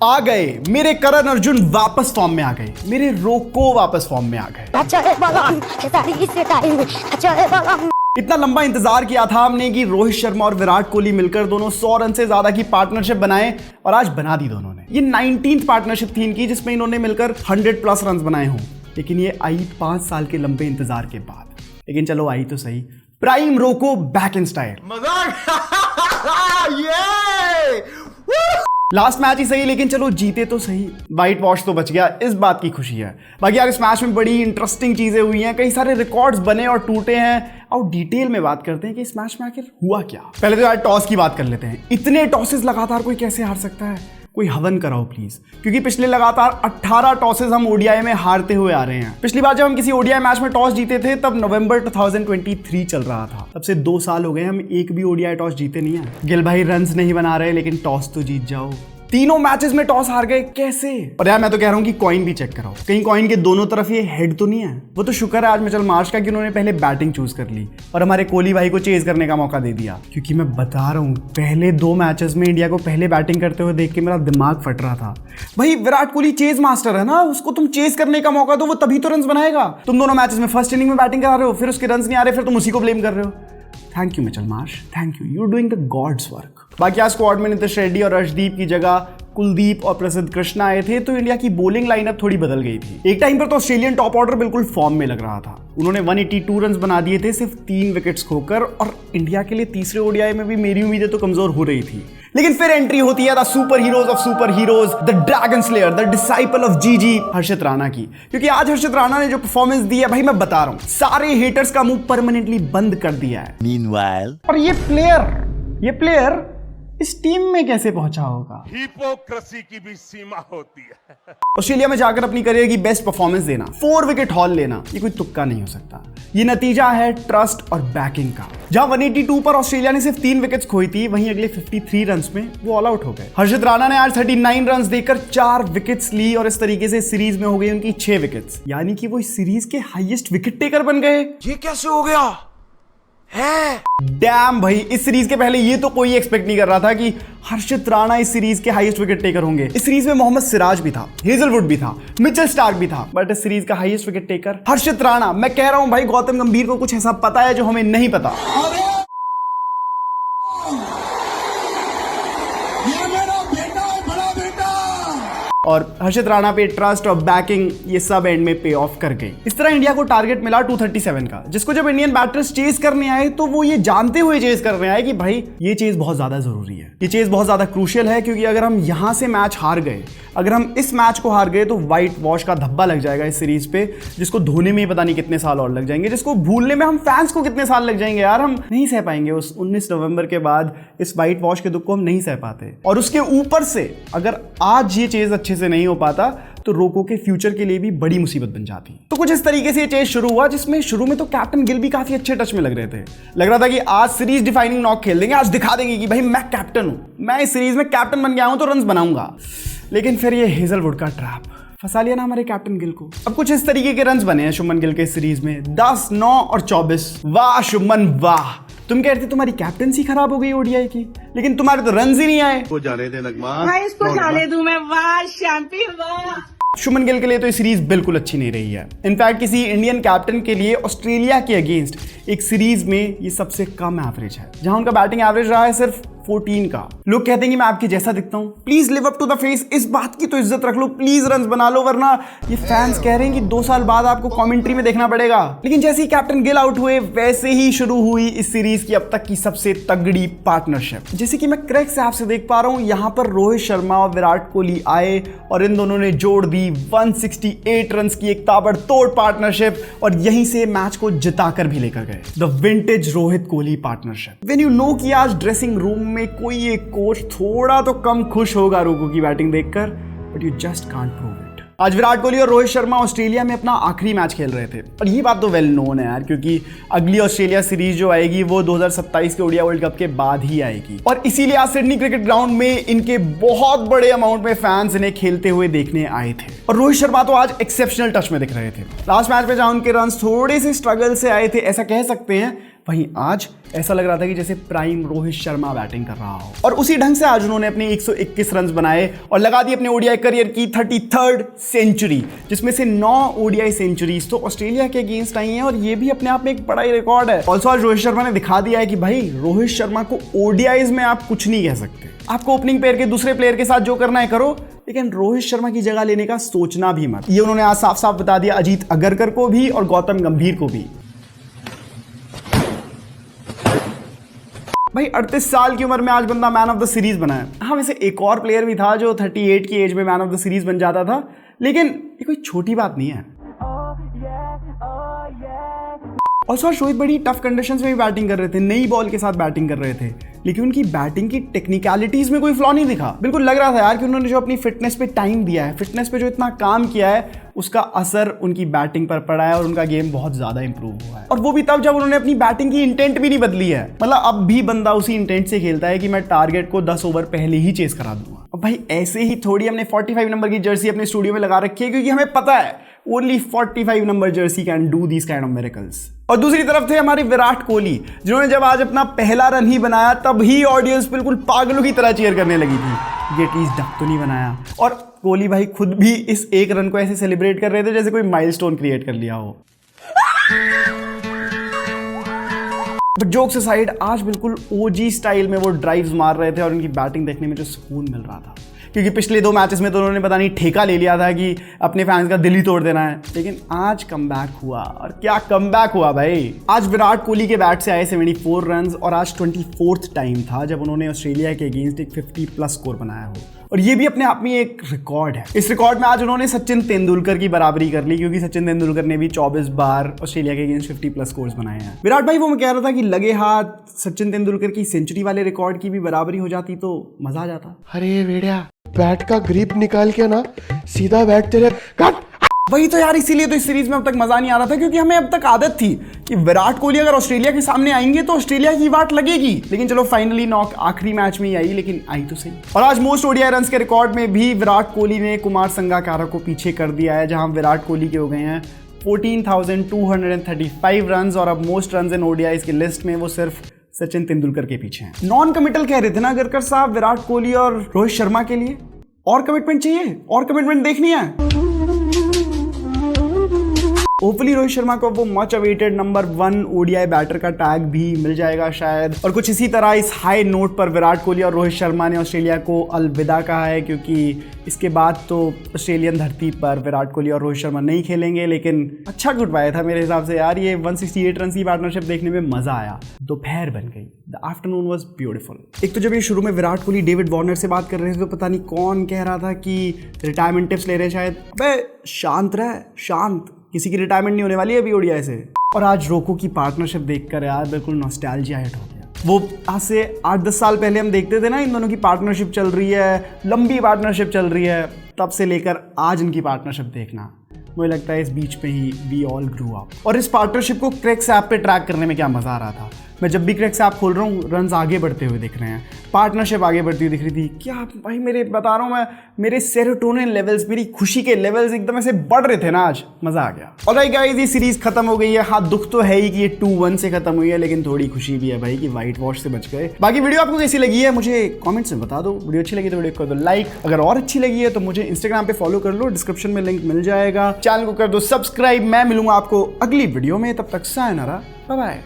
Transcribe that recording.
आ गए मेरे करण अर्जुन, वापस फॉर्म में आ गए। मेरे रोको वापस फॉर्म में आ गए। इतना लंबा इंतजार किया था हमने कि रोहित शर्मा और विराट कोहली मिलकर दोनों 100 रन से ज्यादा की पार्टनरशिप बनाए, और आज बना दी दोनों ने। ये 19th पार्टनरशिप थी इनकी, जिसमें इन्होंने मिलकर 100+ रन बनाए हों। लेकिन ये आई 5 साल के लंबे इंतजार के बाद। लेकिन चलो आई तो सही। Prime Roko back in style. Last match ही सही, लेकिन चलो जीते तो सही। व्हाइट वॉश तो बच गया, इस बात की खुशी है। बाकी यार इस मैच में बड़ी इंटरेस्टिंग चीजें हुई हैं, कई सारे रिकॉर्ड्स बने और टूटे हैं। और डिटेल में बात करते हैं कि इस मैच में आखिर हुआ क्या। पहले तो यार टॉस की बात कर लेते हैं। इतने टॉसेस लगातार कोई कैसे हार सकता है? कोई हवन कराओ प्लीज, क्योंकि पिछले लगातार 18 टॉसेस हम ओडीआई में हारते हुए आ रहे हैं। पिछली बार जब हम किसी ओडीआई मैच में टॉस जीते थे तब नवंबर 2023 चल रहा था। तब से 2 साल हो गए हम एक भी ओडीआई टॉस जीते नहीं है। गिल भाई रन्स नहीं बना रहे, लेकिन टॉस तो जीत जाओ। तीनों मैचेस में टॉस हार गए, कैसे? और यार मैं तो कह रहा हूं कि कॉइन भी चेक कराओ, कहीं कॉइन के दोनों तरफ ये हेड तो नहीं है। वो तो शुक्र है आज मिचेल मार्श का कि उन्होंने पहले बैटिंग चूज कर ली और हमारे कोहली भाई को चेज करने का मौका दे दिया। क्योंकि मैं बता रहा हूं, पहले 2 मैचेस में इंडिया को पहले बैटिंग करते हुए देख के मेरा दिमाग फट रहा था। भाई विराट कोहली चेज मास्टर है ना, उसको तुम चेज करने का मौका दो, वो तभी तो रन बनाएगा। तुम दोनों मैचेस में फर्स्ट इनिंग में बैटिंग करा रहे हो, फिर उसके रन नहीं आ रहे, फिर तुम उसी को ब्लेम कर रहे हो। Thank you Mitchell Marsh, thank you, you doing the gods work. बाकी आज स्क्वाड में नितिश रेड्डी और अर्शदीप की जगह कुलदीप और प्रसिद्ध कृष्णा आए थे, तो इंडिया की बॉलिंग लाइनअप थोड़ी बदल गई थी। एक टाइम पर तो ऑस्ट्रेलियन टॉप ऑर्डर बिल्कुल फॉर्म में लग रहा था। उन्होंने 182 रन बना दिए थे सिर्फ 3 विकेट्स खोकर, और इंडिया के लिए तीसरे ओडीआई में भी मेरी उम्मीदें तो कमजोर हो रही थी। लेकिन फिर एंट्री होती है the super heroes of super heroes, the dragon slayer, the disciple of जीजी, हर्षित राणा की। क्योंकि आज हर्षित राणा ने जो परफॉर्मेंस दी है, भाई मैं बता रहा हूं, सारे हेटर्स का मुंह परमानेंटली बंद कर दिया है। Meanwhile, और ये प्लेयर इस टीम में कैसे पहुंचा होगा? हिपोक्रेसी की भी सीमा होती है। ऑस्ट्रेलिया में जाकर अपनी करियर की बेस्ट परफॉर्मेंस देना, 4 विकेट हॉल लेना, ये कोई तुक्का नहीं हो सकता। ये नतीजा है ट्रस्ट और बैकिंग का। जहां 182 पर ऑस्ट्रेलिया ने सिर्फ 3 विकेट्स खोई थी, वहीं अगले 53 रन्स में वो ऑल आउट हो गए। हर्षित राणा ने आज 39 रन्स देकर 4 विकेट्स ली, और इस तरीके से सीरीज में हो गई उनकी 6 विकेट्स। यानी कि वो इस सीरीज के हाईएस्ट विकेट टेकर बन गए। ये कैसे हो गया है? डैम भाई, इस सीरीज के पहले ये तो कोई एक्सपेक्ट नहीं कर रहा था कि हर्षित राणा इस सीरीज के हाईएस्ट विकेट टेकर होंगे। इस सीरीज में मोहम्मद सिराज भी था, हेजलवुड भी था, मिचेल स्टार्क भी था, बट इस सीरीज का हाईएस्ट विकेट टेकर हर्षित राणा। मैं कह रहा हूं भाई, गौतम गंभीर को कुछ ऐसा पता है जो हमें नहीं पता। और हर्षित राणा पे ट्रस्ट और बैकिंग ये सब एंड में पे ऑफ कर गई। इस तरह इंडिया को टारगेट मिला 237 का, जिसको जब इंडियन बैटर्स चेज करने आए तो वो ये जानते हुए चेज करने आए कि भाई ये चेज बहुत ज्यादा जरूरी है, ये चेज बहुत ज्यादा क्रूशियल है। क्योंकि अगर हम यहां से मैच हार गए, अगर हम इस मैच को हार गए, तो व्हाइट वॉश का धब्बा लग जाएगा इस सीरीज पे, जिसको धोने में ही पता नहीं कितने साल और लग जाएंगे, जिसको भूलने में हम फैंस को कितने साल लग जाएंगे। यार हम नहीं सह पाएंगे उस 19 नवंबर के बाद इस व्हाइट वॉश के दुख को, हम नहीं सह पाते। और उसके ऊपर से अगर आज ये चेज अच्छे से नहीं हो पाता तो रोको के फ्यूचर के लिए भी बड़ी मुसीबत बन जाती। तो कुछ इस तरीके से ये चेज शुरू हुआ, जिसमें शुरू में तो कैप्टन गिल भी काफी अच्छे टच में लग रहे थे। लग रहा था कि आज सीरीज डिफाइनिंग नॉक खेल देंगे, आज दिखा देंगे कि भाई मैं कैप्टन हूं, मैं इस सीरीज में कैप्टन बन गया हूं तो रन बनाऊंगा। लेकिन फिर ये हेजलवुड का ट्रैप फंसा लिया ना हमारे कैप्टन गिल को। अब कुछ इस तरीके के रन्स बने हैं शुभमन गिल के सीरीज में, 10, 9 और 24। वाह शुभमन वाह, तुम कह रहे थे तुम्हारी कैप्टनसी खराब हो गई ओडीआई की, लेकिन तुम्हारे तो रन्स ही नहीं आए। को जाने दे नगमा, भाई इसको जाने दूं मैं। वाह शैंपी वाह। शुभमन गिल के लिए तो ये सीरीज बिल्कुल अच्छी नहीं रही है। इनफैक्ट किसी इंडियन कैप्टन के लिए ऑस्ट्रेलिया के अगेंस्ट एक सीरीज में ये सबसे कम एवरेज है, जहां उनका बैटिंग एवरेज रहा है सिर्फ 14 का। लोग कहते हैं कि मैं आपके जैसा दिखता हूं, please live up to the face, इस बात की तो इज्जत रख लो, प्लीज रन्स बना लो, वरना ये फैंस कह रहे हैं कि 2 साल बाद आपको कमेंट्री में देखना पड़ेगा। लेकिन जैसे ही कैप्टन गिल आउट हुए, वैसे ही शुरू हुई इस सीरीज की अब तक की सबसे तगड़ी पार्टनरशिप। जैसे कि मैं क्रैक से आपसे देख पा रहा हूं, यहां पर रोहित शर्मा और विराट कोहली आए और इन दोनों ने जोड़ दी 168 रन की एक ताबड़तोड़ पार्टनरशिप, और यहीं से मैच को जिताकर भी लेकर गए। The vintage Rohit Kohli partnership. When you know कि आज ड्रेसिंग रूम में कोई एक कोच थोड़ा तो कम खुश होगा रोको की बैटिंग देखकर, but you just can't prove it. आज विराट कोहली और रोहित शर्मा ऑस्ट्रेलिया में अपना आखिरी मैच खेल रहे थे, और ये बात तो वेल नोन है यार, क्योंकि अगली ऑस्ट्रेलिया सीरीज जो आएगी वो 2027 के ओडीआई वर्ल्ड कप के बाद ही आएगी। और इसीलिए आज सिडनी क्रिकेट ग्राउंड में इनके बहुत बड़े अमाउंट में फैंस इन्हें खेलते हुए देखने आए थे। और रोहित शर्मा तो आज एक्सेप्शनल टच में दिख रहे थे। लास्ट मैच में जहां उनके रन थोड़े से स्ट्रगल से आए थे, ऐसा कह सकते हैं, वहीं आज ऐसा लग रहा था कि जैसे प्राइम रोहित शर्मा बैटिंग कर रहा हो। और उसी ढंग से आज उन्होंने अपने 121 रन बनाए और लगा दी अपने ओडीआई करियर की 33rd सेंचुरी, जिसमें से 9 ओडीआई सेंचुरीज तो ऑस्ट्रेलिया के अगेंस्ट आई हैं और ये भी अपने आप में एक बड़ा ही रिकॉर्ड है। ऑल्सो आज रोहित शर्मा ने दिखा दिया है कि भाई रोहित शर्मा को ओडीआईज में आप कुछ नहीं कह सकते। आपको ओपनिंग पेयर के दूसरे प्लेयर के साथ जो करना है करो, लेकिन रोहित शर्मा की जगह लेने का सोचना भी मत। ये उन्होंने आज साफ साफ बता दिया अजीत अगरकर को भी और गौतम गंभीर को भी। भाई 38 साल की उम्र में आज बंदा मैन ऑफ द सीरीज बना है। हाँ, वैसे एक और प्लेयर भी था जो 38 की एज में मैन ऑफ द सीरीज बन जाता था, लेकिन ये कोई छोटी बात नहीं है। ऑल्सो रोहित बड़ी टफ कंडीशंस में भी बैटिंग कर रहे थे, नई बॉल के साथ बैटिंग कर रहे थे, लेकिन उनकी बैटिंग की टेक्निकलिटीज में कोई फ्लॉ नहीं दिखा। बिल्कुल लग रहा था यार कि उन्होंने जो अपनी फिटनेस पे टाइम दिया है, फिटनेस पे जो इतना काम किया है, उसका असर उनकी बैटिंग पर पड़ा है और उनका गेम बहुत ज्यादा इंप्रूव हुआ है। और वो भी तब जब उन्होंने अपनी बैटिंग की इंटेंट भी नहीं बदली है। मतलब अब भी बंदा उसी इंटेंट से खेलता है कि मैं टारगेट को 10 ओवर पहले ही चेस करा दूंगा। अब भाई ऐसे ही थोड़ी हमने 45 नंबर की जर्सी अपने स्टूडियो में लगा रखी है, क्योंकि हमें पता है only 45 number Jersey can do these kind of miracles. और दूसरी तरफ थे हमारे विराट कोहली, जिन्होंने जब आज अपना पहला रन ही बनाया तब ही ऑडियंस बिल्कुल पागलों की तरह चीयर करने लगी थी कि एटलीस्ट डक तो नहीं बनाया। और कोहली भाई खुद भी इस एक रन को ऐसे सेलिब्रेट कर रहे थे जैसे कोई माइलस्टोन क्रिएट कर लिया हो। बट जोक्स असाइड, आज बिल्कुल ओजी स्टाइल में वो ड्राइव्स मार रहे थे और उनकी बैटिंग देखने में जो सुकून मिल रहा था, क्योंकि पिछले 2 मैचेस में तो उन्होंने पता नहीं ठेका ले लिया था कि अपने फैंस का दिल ही तोड़ देना है, लेकिन आज कमबैक हुआ। और क्या कमबैक हुआ भाई। आज विराट कोहली के बैट से आए 74 रन और आज 24th टाइम था जब उन्होंने ऑस्ट्रेलिया के अगेंस्ट एक 50+ स्कोर बनाया हो, और ये भी अपने आप में एक रिकॉर्ड है। इस रिकॉर्ड में आज उन्होंने सचिन तेंदुलकर की बराबरी कर ली, क्योंकि सचिन तेंदुलकर ने भी 24 बार ऑस्ट्रेलिया के अगेंस्ट 50+ स्कोर्स बनाए हैं। विराट भाई, वो मैं कह रहा था कि लगे हाथ सचिन तेंदुलकर की सेंचुरी वाले रिकॉर्ड की भी बराबरी हो जाती तो मजा आ जाता। अरे बेड़िया, बैट का ग्रिप निकाल के ना सीधा बैट तेरे काट। वही तो यार, इसीलिए तो इस सीरीज में अब तक मजा नहीं आ रहा था, क्योंकि हमें अब तक आदत थी कि विराट कोहली अगर ऑस्ट्रेलिया के सामने आएंगे तो ऑस्ट्रेलिया की वाट लगेगी। लेकिन चलो फाइनली नॉक आखिरी मैच में ही आई, लेकिन आई तो सही। और आज मोस्ट ओडीआई रन्स के रिकॉर्ड में भी विराट कोहली ने कुमार संगाकारा को पीछे कर दिया है, जहां विराट कोहली के हो गए हैं 14,235 रन, और अब मोस्ट रन इन ओडीआई की लिस्ट में वो सिर्फ सचिन तेंदुलकर के पीछे हैं। नॉन कमिटल कह रहे थे ना अगरकर साहब विराट कोहली और रोहित शर्मा के लिए। और कमिटमेंट चाहिए, और कमिटमेंट देखनी है। होपफुली रोहित शर्मा को वो much awaited number 1 ODI batter का टैग भी मिल जाएगा शायद। और कुछ इसी तरह इस हाई नोट पर विराट कोहली और रोहित शर्मा ने ऑस्ट्रेलिया को अलविदा कहा है, क्योंकि इसके बाद तो ऑस्ट्रेलियन धरती पर विराट कोहली और रोहित शर्मा नहीं खेलेंगे। लेकिन अच्छा गुड बाय था मेरे हिसाब से यार। ये 168 रन की पार्टनरशिप देखने में मजा आया। दोपहर बन गई, द आफ्टरनून वाज ब्यूटीफुल। एक तो जब ये शुरू में विराट कोहली डेविड वार्नर से बात कर रहे थे तो पता नहीं कौन कह रहा था कि रिटायरमेंट टिप्स ले रहे हैं शायद। अबे शांत रह, शांत, किसी की रिटायरमेंट नहीं होने वाली है अभी ओडीआई से। और आज रोको की पार्टनरशिप देखकर यार बिल्कुल नॉस्टैल्जिया हिट हो गया। वो आज से 8-10 साल पहले हम देखते थे ना इन दोनों की पार्टनरशिप चल रही है, लंबी पार्टनरशिप चल रही है, तब से लेकर आज इनकी पार्टनरशिप देखना, मुझे लगता है इस बीच पे ही वी ऑल ग्रू अप। और इस पार्टनरशिप को क्रिक्स ऐप पे ट्रैक करने में क्या मजा आ रहा था। मैं जब भी क्रिक्स ऐप खोल रहा हूँ रन्स आगे बढ़ते हुए दिख रहे हैं, पार्टनरशिप आगे बढ़ती हुई दिख रही थी। क्या भाई, मेरे बता रहा हूँ मैं, मेरे सेरोटोनिन लेवल्स, मेरी खुशी के लेवल्स एकदम ऐसे बढ़ रहे थे ना, आज मजा आ गया। ऑलराइट गाइस, ये सीरीज खत्म हो गई है। हाँ, दुख तो है ही कि ये 2-1 से खत्म हुई है, लेकिन थोड़ी खुशी भी है भाई कि व्हाइट वॉश से बच गए। बाकी वीडियो आपको कैसी लगी है मुझे कमेंट्स में बता दो। वीडियो अच्छी लगी तो वीडियो को कर दो लाइक, अगर और अच्छी लगी है तो मुझे इंस्टाग्राम पे फॉलो कर लो, डिस्क्रिप्शन में लिंक मिल जाएगा। चैनल को कर दो सब्सक्राइब। मैं मिलूंगा आपको अगली वीडियो में, तब तक सायनारा, बाय बाय।